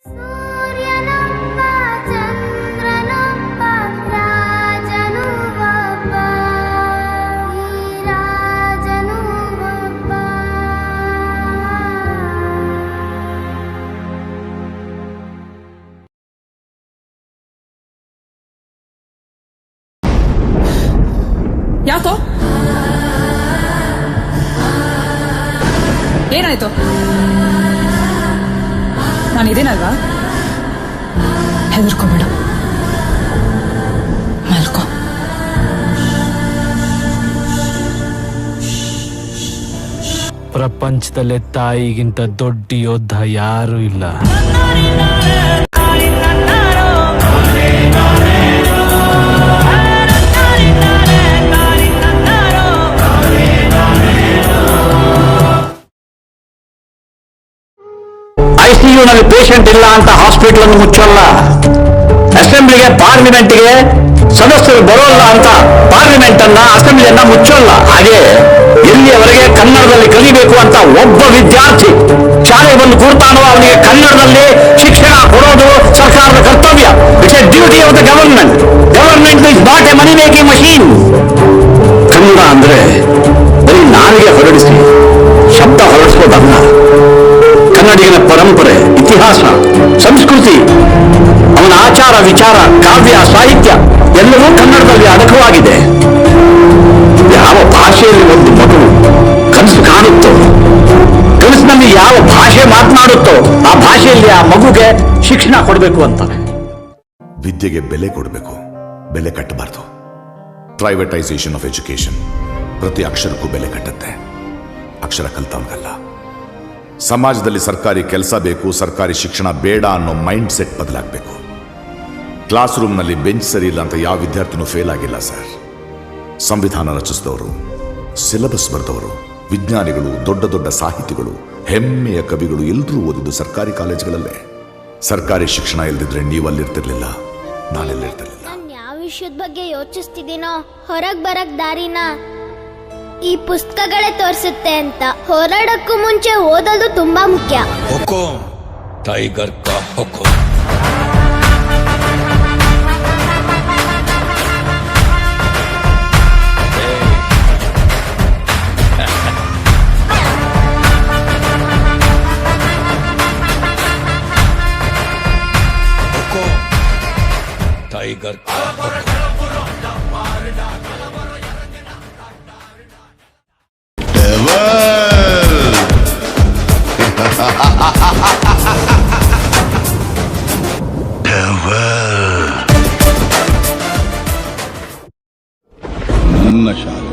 ಯಾಕೋ ಏನಾಯ್ತು? ನಾನಿದ್ದೀನಲ್ವಾ, ಹೆದರ್ಕೋಬೇಡ, ಮಲ್ಕೋ. ಪ್ರಪಂಚದಲ್ಲೇ ತಾಯಿಗಿಂತ ದೊಡ್ಡ ಯೋಧ ಯಾರೂ ಇಲ್ಲ. ಐಸಿಯುನಲ್ಲಿ ಪೇಷಂಟ್ ಇಲ್ಲ ಅಂತ ಹಾಸ್ಪಿಟಲ್ ಅನ್ನು ಮುಚ್ಚಲ್ಲ. ಅಸೆಂಬ್ಲಿಗೆ ಪಾರ್ಲಿಮೆಂಟ್ಗೆ ಸದಸ್ಯರು ಬರೋಲ್ಲ ಅಂತ ಪಾರ್ಲಿಮೆಂಟ್ ಅನ್ನ ಅಸೆಂಬ್ಲಿಯನ್ನ ಮುಚ್ಚಲ್ಲ. ಹಾಗೆ ಎಲ್ಲಿಯವರೆಗೆ ಕನ್ನಡದಲ್ಲಿ ಕಲಿಬೇಕು ಅಂತ ಒಬ್ಬ ವಿದ್ಯಾರ್ಥಿ ಶಾಲೆಗೆ ಬಂದು ಕೂರ್ತಾನೋ ಅವನಿಗೆ ಕನ್ನಡದಲ್ಲಿ ಶಿಕ್ಷಣ ಕೊಡೋದು ಸರ್ಕಾರದ ಕರ್ತವ್ಯ. It's A duty of the government. Government is not A money making machine. Kannada ಅಂದ್ರೆ ಬರೀ ನಾಲಿಗೆ ಹೊರಡಿಸಿ ಶಬ್ದ ಹೊರಡಿಸೋದಲ್ಲ. ಕನ್ನಡಿಗನ ಪರಂಪರೆ, ಇತಿಹಾಸ, ಸಂಸ್ಕೃತಿ, ಅವನ ಆಚಾರ ವಿಚಾರ, ಕಾವ್ಯ, ಸಾಹಿತ್ಯ ಎಲ್ಲವೂ ಕನ್ನಡದಲ್ಲಿ ಅಡಕವಾಗಿದೆ. ಯಾವ ಭಾಷೆಯಲ್ಲಿ ಒಂದು ಮಗು ಕನಸು ಕಾಣುತ್ತೋ, ಕನಸಿನಲ್ಲಿ ಯಾವ ಭಾಷೆ ಮಾತನಾಡುತ್ತೋ ಆ ಭಾಷೆಯಲ್ಲಿ ಆ ಮಗುಗೆ ಶಿಕ್ಷಣ ಕೊಡಬೇಕು ಅಂತಾನೆ. ವಿದ್ಯೆಗೆ ಬೆಲೆ ಕೊಡಬೇಕು, ಬೆಲೆ ಕಟ್ಟಬಾರ್ದು. ಪ್ರೈವೇಟೈಸೇಷನ್ ಆಫ್ ಎಜುಕೇಶನ್ ಪ್ರತಿ ಅಕ್ಷರಕ್ಕೂ ಬೆಲೆ ಕಟ್ಟುತ್ತೆ, ಅಕ್ಷರ ಕಲ್ತವನಿಗಲ್ಲ. ಸಮಾಜದಲ್ಲಿ ಸರ್ಕಾರಿ ಕೆಲಸ ಬೇಕು, ಸರ್ಕಾರಿ ಶಿಕ್ಷಣ ಬೇಡ ಅನ್ನೋ ಮೈಂಡ್ ಸೆಟ್ ಬದಲಾಗಬೇಕು. ಕ್ಲಾಸ್ ರೂಮ್ನಲ್ಲಿ ಬೆಂಚ್ ಸರಿ ಇಲ್ಲ ಅಂತ ಯಾವ ವಿದ್ಯಾರ್ಥಿನೂ ಫೇಲ್ ಆಗಿಲ್ಲ ಸರ್. ಸಂವಿಧಾನ ರಚಿಸಿದವರು, ಸಿಲೆಬಸ್ ಬರೆದವರು, ವಿಜ್ಞಾನಿಗಳು, ದೊಡ್ಡ ದೊಡ್ಡ ಸಾಹಿತಿಗಳು, ಹೆಮ್ಮೆಯ ಕವಿಗಳು ಎಲ್ಲರೂ ಓದಿದ್ದು ಸರ್ಕಾರಿ ಕಾಲೇಜುಗಳಲ್ಲೇ. ಸರ್ಕಾರಿ ಶಿಕ್ಷಣ ಇಲ್ದಿದ್ರೆ ನೀವು ಅಲ್ಲಿರ್ತಿರ್ಲಿಲ್ಲ, ನಾನೆಲ್ಲಿರ್ತಿರ್ಲಿಲ್ಲ. ನಾನು ಯಾವ ವಿಷಯದ ಬಗ್ಗೆ ಯೋಚಿಸ್ತಿದ್ದೀನೋ ಹೊರಗ್ ಬರಕ್ ದಾರಿನ ಈ ಪುಸ್ತಕಗಳೇ ತೋರಿಸುತ್ತೆ ಅಂತ. ಹೋರಾಡಕ್ಕೂ ಮುಂಚೆ ಓದೋದು ತುಂಬಾ ಮುಖ್ಯ. ಹುಕುಂ ಟೈಗರ್ ಕಾ ಹುಕುಂ. ಹುಕುಂ ಟೈಗರ್ ಕಾ ಹುಕುಂ. ನನ್ನ ಶಾಲೆ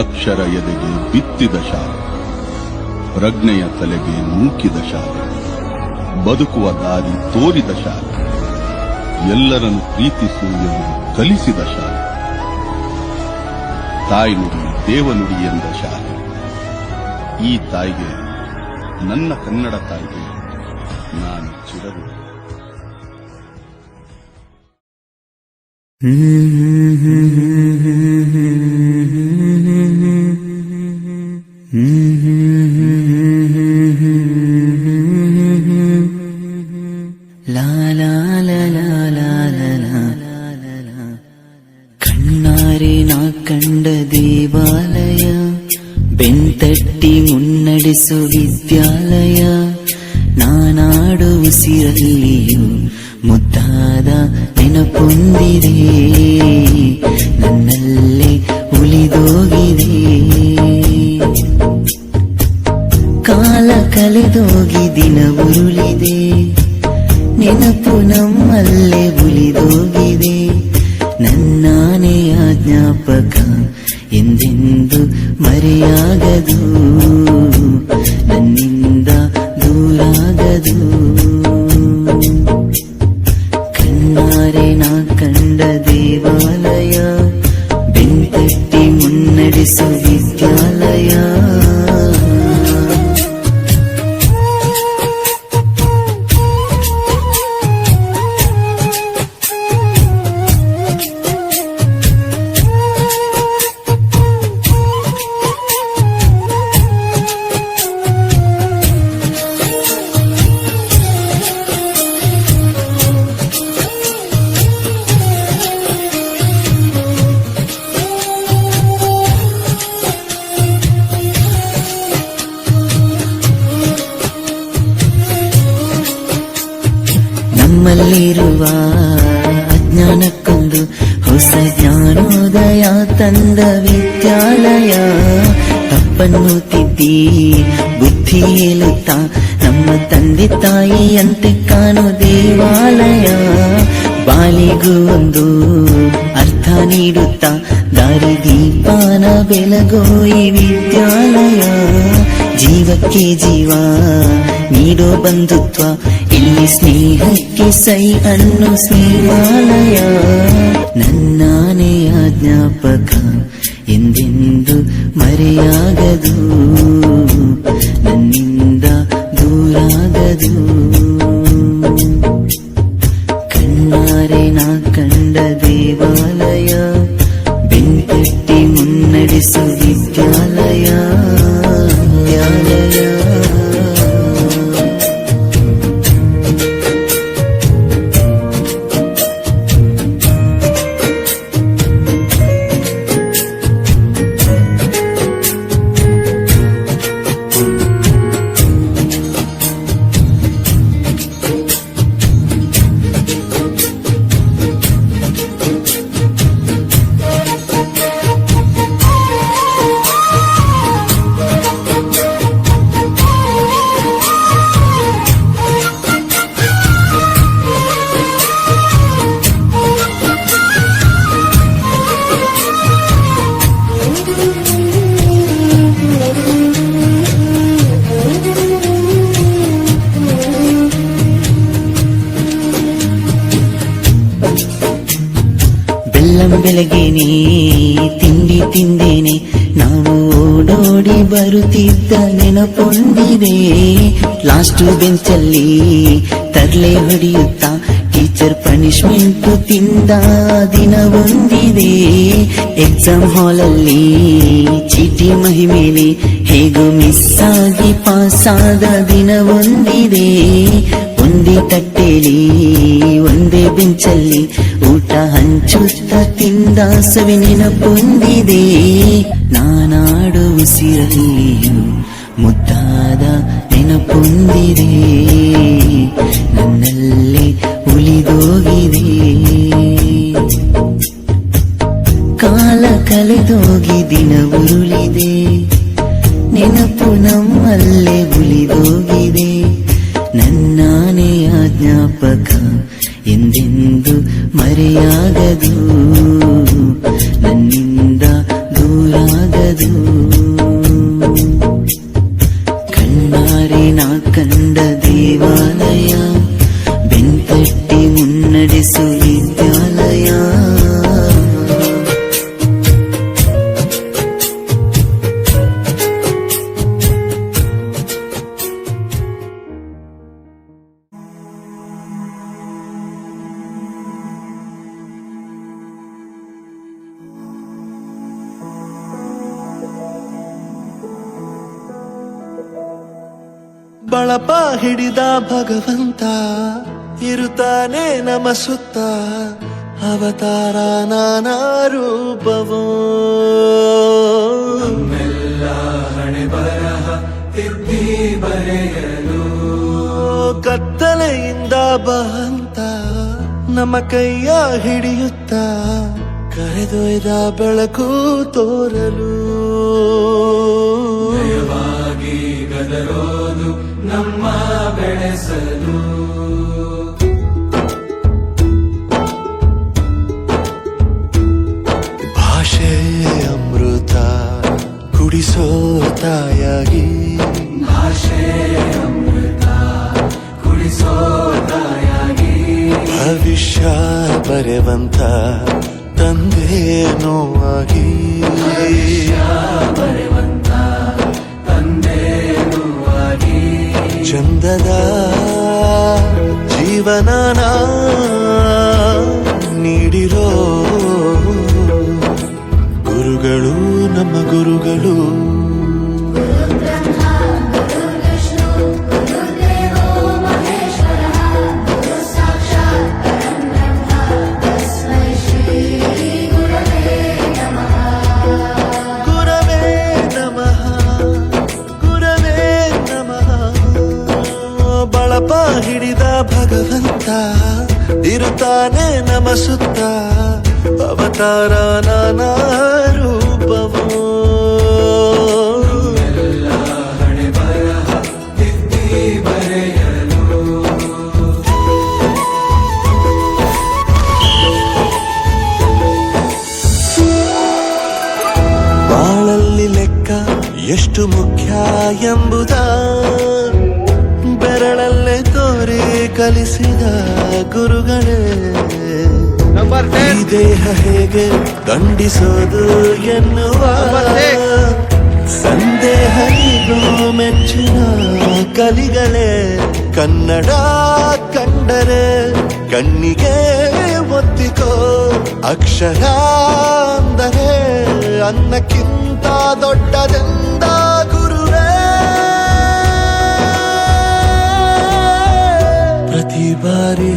ಅಕ್ಷರ ಎದೆಗೆ ಬಿತ್ತಿದ ಶಾಲೆ, ಪ್ರಜ್ಞೆಯ ತಲೆಗೆ ನೂಕಿದ ಶಾಲೆ, ಬದುಕುವ ದಾರಿ ತೋರಿದ ಶಾಲೆ, ಎಲ್ಲರನ್ನು ಪ್ರೀತಿಸು ಎಂದು ಕಲಿಸಿದ ಶಾಲೆ, ತಾಯ್ನುಡಿ ದೇವನುಡಿ ಎಂದ ಶಾಲೆ. ಈ ತಾಯಿಗೆ, ನನ್ನ ಕನ್ನಡ ತಾಯಿಗೆ ನಾನು ಚಿರಋಣಿ. ಕಣ್ಣಾರೆ ನಾ ಕಂಡ ದೇವಾಲಯ, ಬೆಂತಟ್ಟಿ ಮುನ್ನಡೆಸು ವಿದ್ಯಾಲಯ, ನಾನಾಡು ಉಸಿರಲ್ಲಿಯೂ ಮುದ್ದಾದ ನೆನಪೊಂದಿದೆ, ನನ್ನಲ್ಲೇ ಉಳಿದೋಗಿದೆ. ಕಾಲ ಕಳೆದೋಗಿ ದಿನ ಉರುಳಿದೆ, ನೆನಪು ನಮ್ಮಲ್ಲೇ ಉಳಿದೋಗಿದೆ. ನನ್ನಾನೆಯ ಜ್ಞಾಪಕ ಎಂದೆಂದು ಮರೆಯಾಗದು, ನನ್ನಿಂದ ದೂರಾಗದು. ಕಣ್ಣಾರೆ ನಾ ಕಂಡ ದೇವಾಲಯ, ಬೆಂತಟ್ಟಿ ಮುನ್ನಡೆಸು ವಿದ್ಯಾಲಯ. ನಮ್ಮಲ್ಲಿರುವ ಅಜ್ಞಾನಕ್ಕೊಂದು ಹೊಸ ಜ್ಞಾನೋದಯ ತಂದ ವಿದ್ಯಾಲಯ. ತಪ್ಪನ್ನು ತಿದ್ದಿ ಬುದ್ಧಿ ಹೇಳುತ್ತಾ ನಮ್ಮ ತಂದೆ ತಾಯಿಯಂತೆ ಕಾಣೋ ದೇವಾಲಯ. ಬಾಲಿಗೂ ಒಂದು ಅರ್ಥ ನೀಡುತ್ತಾ ದಾರಿ ದೀಪಾನ ಬೆಳಗೋ ಈ ವಿದ್ಯಾಲಯ. ಜೀವಕ್ಕೆ ಜೀವ ನೀಡೋ ಬಂಧುತ್ವ, ಇಲ್ಲಿ ಸ್ನೇಹಕ್ಕೆ ಸೈ ಅನ್ನೋ ಸ್ನೇಹಾಲಯ. ನನ್ನಾನೆಯ ಜ್ಞಾಪಕ ಎಂದೆಂದು ಮರೆಯಾಗದು, ನನ್ನಿಂದ ದೂರಾಗದು. ಕಣ್ಣಾರೆ ನಾ ಕಂಡ ದೇವಾಲಯ, ಬೆಂಕಟ್ಟಿ ಮುನ್ನಡೆಸು ವಿದ್ಯಾಲಯ. ಬೆಳಗ್ಗೆನೆ ತಿಂಡಿ ತಿಂದೇನೆ, ನಾವು ಓಡೋಡಿ ಬರುತ್ತಿದ್ದ ನೆನಪೊಂದಿದೆ. ಲಾಸ್ಟ್ ಬೆಂಚಲ್ಲಿ ತರ್ಲೆ ಹೊಡೆಯುತ್ತಾ ಟೀಚರ್ ಪನಿಷ್ಮೆಂಟ್ ತಿಂದ ದಿನ ಒಂದಿದೆ. ಎಕ್ಸಾಮ್ ಹಾಲಲ್ಲಿ ಚೀಟಿ ಮಹಿಮೇಲೆ ಹೇಗೋ ಮಿಸ್ ಆಗಿ ಪಾಸ್ ಆದ ದಿನ ಒಂದಿದೆ. ಒಂದೇ ತಟ್ಟೆಲಿ ಒಂದೇ ಬೆಂಚಲ್ಲಿ ಊಟ ಹಂಚುತ್ತ ತಿಂದ ಸವಿ ನೆನಪೊಂದಿದೆ. ನಾನಾಡು ಉಸಿರಲ್ಲಿಯೂ ಮುದ್ದಾದ ನೆನಪೊಂದಿದೆ, ನನ್ನಲ್ಲೇ ಉಳಿದೋಗಿದೆ. ಕಾಲ ಕಳೆದೋಗಿ ದಿನ ಉರುಳಿದೆ, ನೆನಪು ನಮ್ಮಲ್ಲೇ ಉಳಿದೋಗಿದೆ. ನನ್ನಾನೆಯ ಜ್ಞಾಪಕ ಎಂದೆಂದು ಮರೆಯಾಗದು, ನನ್ನಿಂದ ದೂರಾಗದು. ಕಣ್ಣಾರೆ ನಾ ಕಂಡ ದೇವಾಲಯ, ಬೆಂಕಟ್ಟಿ ಮುನ್ನಡೆಸು ವಿದ್ಯಾಲಯ. ಬಳಪ ಹಿಡಿದ ಭಗವಂತ ಇರುತ್ತಾನೆ ನಮ ಸುತ್ತ, ಅವತಾರ ನಾನಾ ರೂಪವೋ. ನಮ್ಮೆಲ್ಲ ಹಣೆ ಬರಹ ತಿದ್ದಿ ಬರೆಯಲು ಕತ್ತಲೆಯಿಂದ ಬಹಂತ ನಮ್ಮ ಕೈಯ ಹಿಡಿಯುತ್ತ ಕರೆದೊಯ್ದ ಬೆಳಕು ತೋರಲು. ಗದರೋದು ನಮ್ಮ ಬೆಳೆಸಲು. ಭಾಷೆ ಅಮೃತ ಕುಡಿಸೋ ತಾಯಾಗಿ, ಭಾಷೆ ಅಮೃತ ಕುಡಿಸೋ ತಾಯಾಗಿ. ಭವಿಷ್ಯ ಬರೆವಂತ ತಂದೆನೋ ಆಗಿ, ಬರೆವಂತ ತಂದೆನೋ ಆಗಿ. ಚಂದದ ಜೀವನನ ನೀಡಿರೋ ಗುರುಗಳು ನಮ್ಮ ಗುರುಗಳು. ಬಳಪ ಹಿಡಿದ ಭಗವಂತ ಇರುತ್ತಾನೆ ನಮ ಸುತ್ತ ಅವತಾರ ನಾನಾ ರೂಪವೋ. ಬಾಳಲ್ಲಿ ಲೆಕ್ಕ ಎಷ್ಟು ಮುಖ್ಯ ಎಂಬುದ ಬೆರಳಲ್ಲೇ ತೋರಿ ಕಲಿಸಿದ ಗುರುಗಳೇ. ಈ ದೇಹ ಹೇಗೆ ದಂಡಿಸೋದು ಎನ್ನುವ ಸಂದೇಹನಿಗೂ ಮೆಚ್ಚಿನ ಕಲಿಗಳೇ. ಕನ್ನಡ ಕಂಡರೆ ಕಣ್ಣಿಗೆ ಒತ್ತಿಕೋ, ಅಕ್ಷರ ಅಂದರೆ ಅನ್ನಕ್ಕಿಂತ ದೊಡ್ಡದೆಂದ ಗುರುವೇ. ಪ್ರತಿ ಬಾರಿ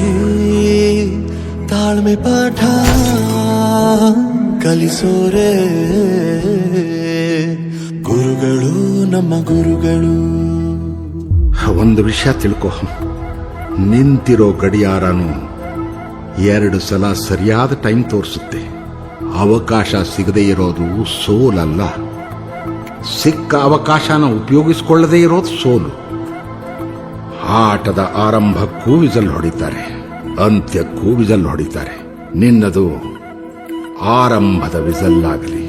ತಾಳ್ಮೆ ಪಾಠ ಕಲಿಸೋರೆ ಗುರುಗಳು, ನಮ್ಮ ಗುರುಗಳು. ಒಂದು ವಿಷಯ ತಿಳ್ಕೊ, ನಿಂತಿರೋ ಗಡಿಯಾರನು 2 ಸಲ ಸರಿಯಾದ ಟೈಮ್ ತೋರಿಸುತ್ತೆ. ಅವಕಾಶ ಸಿಗದೇ ಇರೋದು ಸೋಲಲ್ಲ, ಸಿಕ್ಕ ಅವಕಾಶನ ಉಪಯೋಗಿಸಿಕೊಳ್ಳದೇ ಇರೋದು ಸೋಲು. ಆಟದ ಆರಂಭಕ್ಕೂ ವಿಜಲ್ ಹೊಡಿತಾರೆ, ಅಂತ್ಯಕ್ಕೂ ವಿಜಲ್ ಹೊಡಿತಾರೆ. ನಿನ್ನದು ಆರಂಭದ ವಿಜಲ್ ಆಗಲಿ.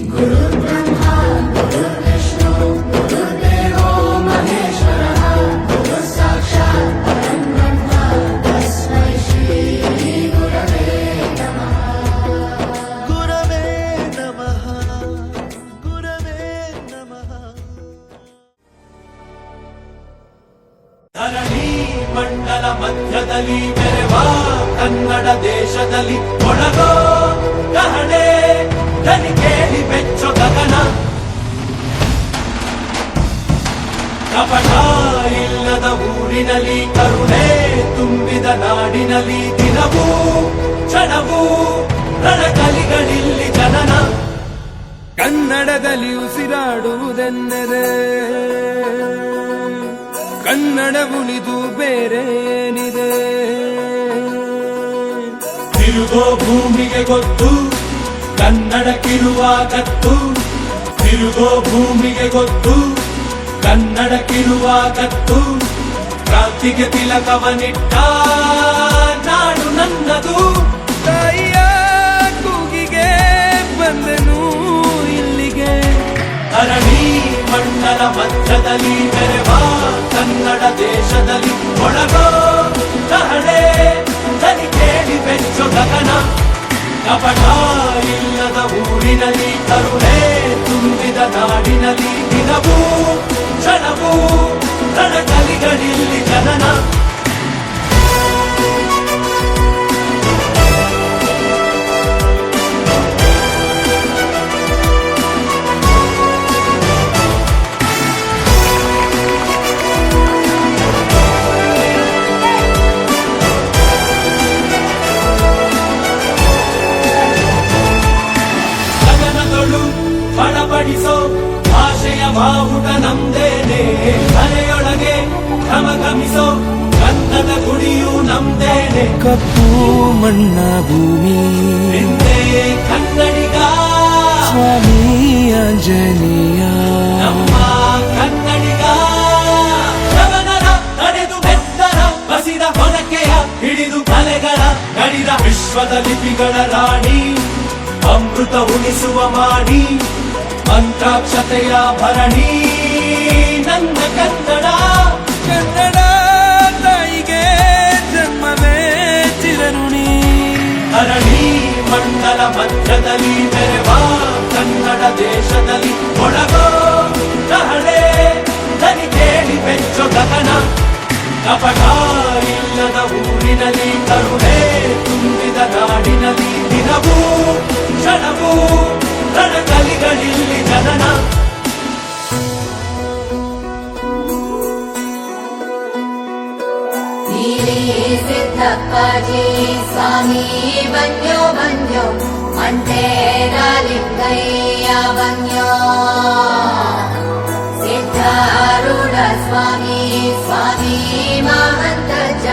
ಧರಣಿ ಮಂಡಲ ಮಧ್ಯದಲ್ಲಿ ಮೆರೆವ ಕನ್ನಡ ದೇಶದಲ್ಲಿ ಒಳಗೋ ಕಹಳೆ ದನಿ ಕೇಳಿ ಬೆಚ್ಚೋ ಗಗನ. ಕಪಟ ಇಲ್ಲದ ಊರಿನಲ್ಲಿ ಕರುಣೆ ತುಂಬಿದ ನಾಡಿನಲ್ಲಿ ದಿನವೂ ಕ್ಷಣವೂ ರಣಕಲಿಗಳಿಲ್ಲಿ ಜನನ. ಕನ್ನಡದಲ್ಲಿ ಉಸಿರಾಡುವುದೆಂದರೆ ಕನ್ನಡ ಉಳಿದು ಬೇರೇನಿದೆ. ತಿರುಗೋ ಭೂಮಿಗೆ ಗೊತ್ತು ಕನ್ನಡಕ್ಕಿರುವ ಗತ್ತು, ತಿರುಗೋ ಭೂಮಿಗೆ ಗೊತ್ತು ಕನ್ನಡಕ್ಕಿರುವ ಗತ್ತು. ಕ್ರಾಂತಿಗೆ ತಿಲಕವನಿಟ್ಟ ನಾಡು ನನ್ನದು. ತಾಯಿಯ ಕೂಗಿಗೆ ಬಂದನು ಇಲ್ಲಿಗೆ. ಧರಣಿ ಮಂಡಲ ಮಧ್ಯದಲ್ಲಿ ಮೆರೆವ ಕನ್ನಡ ದೇಶದಲ್ಲಿ ಒಳಗೋ ಕಹಳೆ ದನಿ ಕೇಳಿ ಬೆಚ್ಚೋ ಗಗನ. ಕಪಟ ಇಲ್ಲದ ಊರಿನಲ್ಲಿ ಕರುಣೆ ತುಂಬಿದ ನಾಡಿನಲ್ಲಿ ದಿನವೂ ಕ್ಷಣವೂ ರಣಕಲಿಗಳಿಲ್ಲಿ ಜನನ. ಬಡಬಡಿಸೋ ಭಾಷೆಯ ಬಾವುಟ ನಮ್ದೇನೆ, ಮನೆಯೊಳಗೆ ಘಮಘಮಿಸೋ ಗಂಧದ ಗುಡಿಯು ನಮ್ದೇನೆ. ಕಪ್ಪು ಮಣ್ಣ ಭೂಮಿ ಹಿಂದೆ ಕನ್ನಡಿಗ ಸ್ವಾಮಿ ಆಂಜನೇಯ. ನಮ್ಮ ಕನ್ನಡಿಗ ಶ್ರವಣರ ನಡೆದು ಬೆತ್ತರ ಬಸಿದ ಹೊನಕೆಯ ಹಿಡಿದು ಕಲೆಗಳ ನಡೆದ ವಿಶ್ವದ ಲಿಪಿಗಳ ರಾಣಿ, ಅಮೃತ ಉಳಿಸುವ ಮಾಡಿ ಮಂತ್ರಾಕ್ಷತೆಯ ಭರಣಿ ನನ್ನ ಕನ್ನಡ. ಕನ್ನಡ ತಾಯಿಗೆ ಜನ್ಮವೇ ಚಿರಋಣಿ. ಧರಣಿ ಮಂಡಲ ಮಧ್ಯದಲ್ಲಿ ಮೆರೆವ ಕನ್ನಡ ದೇಶದಲ್ಲಿ ಒಳಗೋ ಕಹಳೆ ದನಿ ಕೇಳಿ ಬೆಚ್ಚೋ ಗಗನ. ಕಪಟ ಇಲ್ಲದ ಊರಿನಲ್ಲಿ ಕರುಣೆ ತುಂಬಿದ ನಾಡಿನಲ್ಲಿ ದಿನವೂ ಕ್ಷಣವೂ ರಣಕಲಿಗಳಿಲ್ಲಿ ಜನನ. ಸಿದ್ದಪ್ಪಾಜಿ ಸ್ವಾಮಿ ಬನ್ಯೋ ಬನ್ಯೋ ಮಂಟೇರ ಲಿಂಗಯ್ಯ ಬನ್ಯೋ. ಸಿದ್ಧಾರೂಢ ಸ್ವಾಮಿ ಸ್ವಾಮಿ ಮಹಂತಜ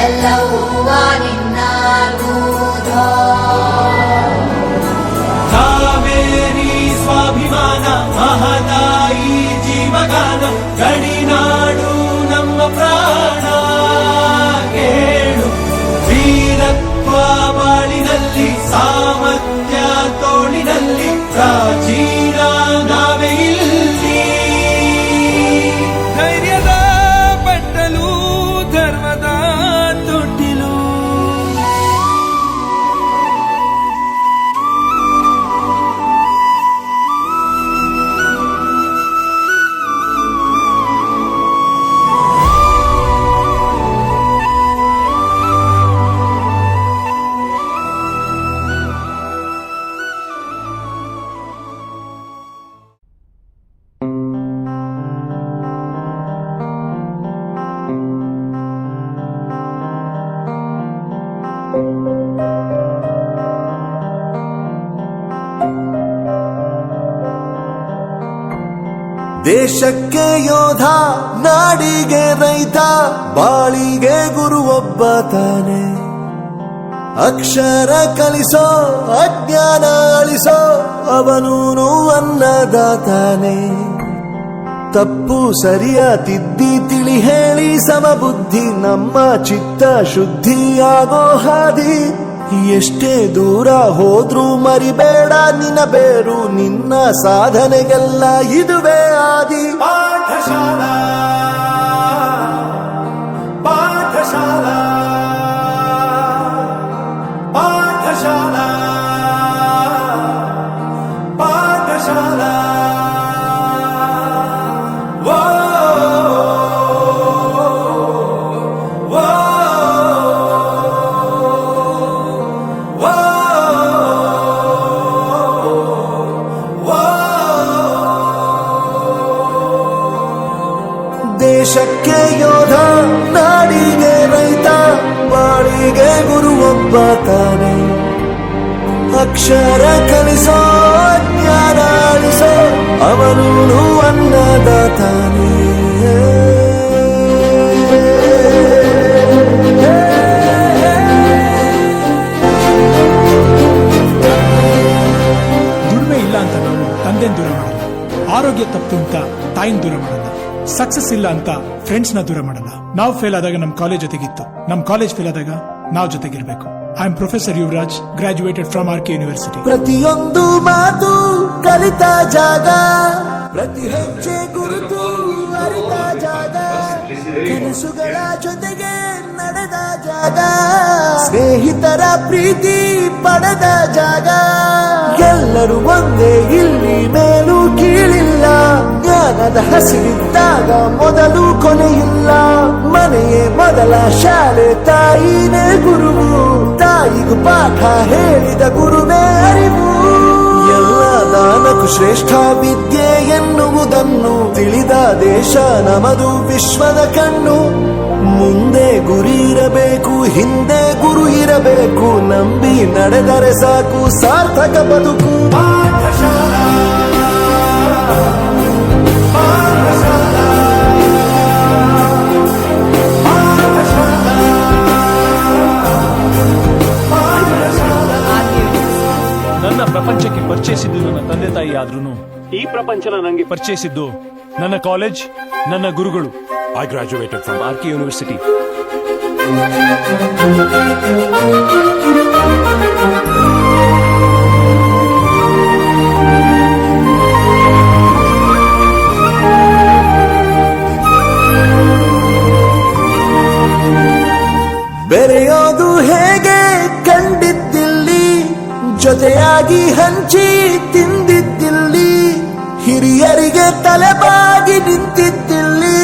ಎಲ್ಲವೂ ನಿನ್ನ ದೇಶಕ್ಕೆ ಯೋಧ, ನಾಡಿಗೆ ರೈತ, ಬಾಳಿಗೆ ಗುರು ಒಬ್ಬ ತಾನೆ. ಅಕ್ಷರ ಕಲಿಸೋ, ಅಜ್ಞಾನ ಅಳಿಸೋ, ಅವನೂನು ಅನ್ನದಾತಾನೆ. ತಪ್ಪು ಸರಿಯ ತಿದ್ದಿ ತಿಳಿ ಹೇಳಿ ಸಮಬುದ್ಧಿ, ನಮ್ಮ ಚಿತ್ತ ಶುದ್ಧಿಯಾಗೋ ಹಾದಿ. ಎಷ್ಟೇ ದೂರ ಹೋದ್ರೂ ಮರಿಬೇಡ ನಿನ್ನ ಬೇರು, ನಿನ್ನ ಸಾಧನೆಗೆಲ್ಲ ಇದುವೇ ಆದಿ. ಪಾಠಶಾಲಾ ಪಾಠಶಾಲಾ ಪಾಠಶಾಲಾ ಪಾಠಶಾಲಾ. ದೇಶಕ್ಕೆ ಯೋಧ, ನಾಡಿಗೆ ರೈತ, ಬಾಳಿಗೆ ಗುರು ಒಬ್ಬ ತಾನೆ. ಅಕ್ಷರ ಕಲಿಸೋ, ಜ್ಞಾನ ಅಳಿಸೋ, ಅವನೂನು ಅನ್ನದಾತಾನೆ. ದುಡಿಮೆ ಇಲ್ಲ ಅಂತ ನಾವು ತಂದೆನ ದೂರ ಮಾಡಲ್ಲ, ಆರೋಗ್ಯ ತಪ್ಪು ಅಂತ ತಾಯಿನ ದೂರ ಮಾಡಲ್ಲ, ಸಕ್ಸಸ್ ಇಲ್ಲ ಅಂತ ಫ್ರೆಂಡ್ಸ್ ನ ದೂರ ಮಾಡಲ್ಲ. ನಾವು ಫೇಲ್ ಆದಾಗ ನಮ್ ಕಾಲೇಜ್ ಜೊತೆಗಿತ್ತು, ನಮ್ ಕಾಲೇಜ್ ಫೇಲ್ ಆದಾಗ ನಾವು ಜೊತೆಗಿರ್ಬೇಕು. I am professor Yuvaraj, graduated from RK university. ಪ್ರತಿಯೊಂದು ಮಾತು ಕಲಿತ ಜಾಗ, ಪ್ರತಿ ಹೆಜ್ಜೆ ಗುರುತು ಅರಿತ ಜಾಗ, ಕನಸುಗಳ ಜೊತೆಗೆ ನಡೆದ ಜಾಗ, ಸ್ನೇಹಿತರ ಪ್ರೀತಿ ಪಡೆದ ಜಾಗ. ಎಲ್ಲರೂ ಒಂದೇ, ಇಲ್ಲಿ ಮೇಲೂ ಕೀಳಿಲ್ಲ, ಜ್ಞಾನದ ಹಸಿವಿದ್ದಾಗ ಮೊದಲು ಕೊನೆಯಿಲ್ಲ. ಮನೆಯೇ ಮೊದಲ ಶಾಲೆ, ತಾಯಿನೇ ಗುರುವು, ತಾಯಿಗೂ ಪಾಠ ಹೇಳಿದ ಗುರುವೇ ಅರಿವು. ಎಲ್ಲ ದಾನಕ್ಕೂ ಶ್ರೇಷ್ಠ ವಿದ್ಯೆ ಎನ್ನುವುದನ್ನು ತಿಳಿದ ದೇಶ ನಮದು, ವಿಶ್ವದ ಕಣ್ಣು. ಮುಂದೆ ಗುರಿ ಇರಬೇಕು, ಹಿಂದೆ ಗುರು ಇರಬೇಕು, ನಂಬಿ ನಡೆದರೆ ಸಾಕು ಸಾರ್ಥಕ ಬದುಕು. ಪಾಠಶಾಲಾ ಪಾಠಶಾಲಾ ಪಾಠಶಾಲಾ ಪಾಠಶಾಲಾ. ನನ್ನ ಪ್ರಪಂಚಕ್ಕೆ ಪರಿಚಯಿಸಿದ್ದು ನನ್ನ ತಂದೆ ತಾಯಿ ಆದ್ರೂ ಈ ಪ್ರಪಂಚನ ನನಗೆ ಪರಿಚಯಿಸಿದ್ದು ನನ್ನ ಕಾಲೇಜ್, ನನ್ನ ಗುರುಗಳು. I graduated from RK university. ಬೆರೆಯೋದು ಹೇಗೆ ಕಂಡಿದ್ದಿಲ್ಲಿ, ಜೊತೆಯಾಗಿ ಹಂಚಿ ತಿಂದಿದ್ದಿಲ್ಲಿ, ಹಿರಿಯರಿಗೆ ತಲೆಬಾಗಿ ನಿಂತಿದ್ದಿಲ್ಲಿ,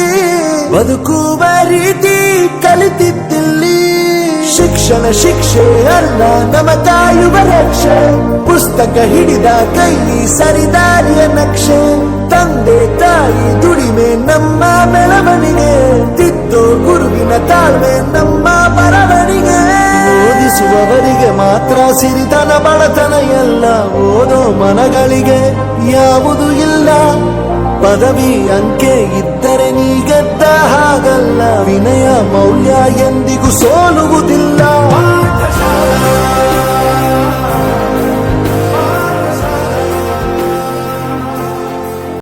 ಬದುಕುವ ರೀತಿ ಕಲಿತಿದ್ದಿಲ್ಲಿ. ಶಿಕ್ಷಣ ಶಿಕ್ಷೆ ಅಲ್ಲ, ನಮ ಕಾಯುವ ರಕ್ಷೆ, ಪುಸ್ತಕ ಹಿಡಿದ ಕೈ ಸರಿದಾರಿಯ ನಕ್ಷೆ. ತಂದೆ ತಾಯಿ ದುಡಿಮೆ ನಮ್ಮ ಬೆಳವಣಿಗೆ, ತಿದ್ದೋ ಗುರುವಿನ ತಾಳ್ಮೆ ನಮ್ಮ ಬರವಣಿಗೆ. ಓದಿಸುವವರಿಗೆ ಮಾತ್ರ ಸಿರಿತನ ಬಡತನ ಎಲ್ಲ, ಓದೋ ಮನಗಳಿಗೆ ಯಾವುದು ಇಲ್ಲ. ಪದವಿ ಅಂಕೆ ಇದ್ದರೆ ನೀ ಗೆದ್ದ ಹಾಗಲ್ಲ, ವಿನಯ ಮೌಲ್ಯ ಎಂದಿಗೂ ಸೋಲುವುದಿಲ್ಲ.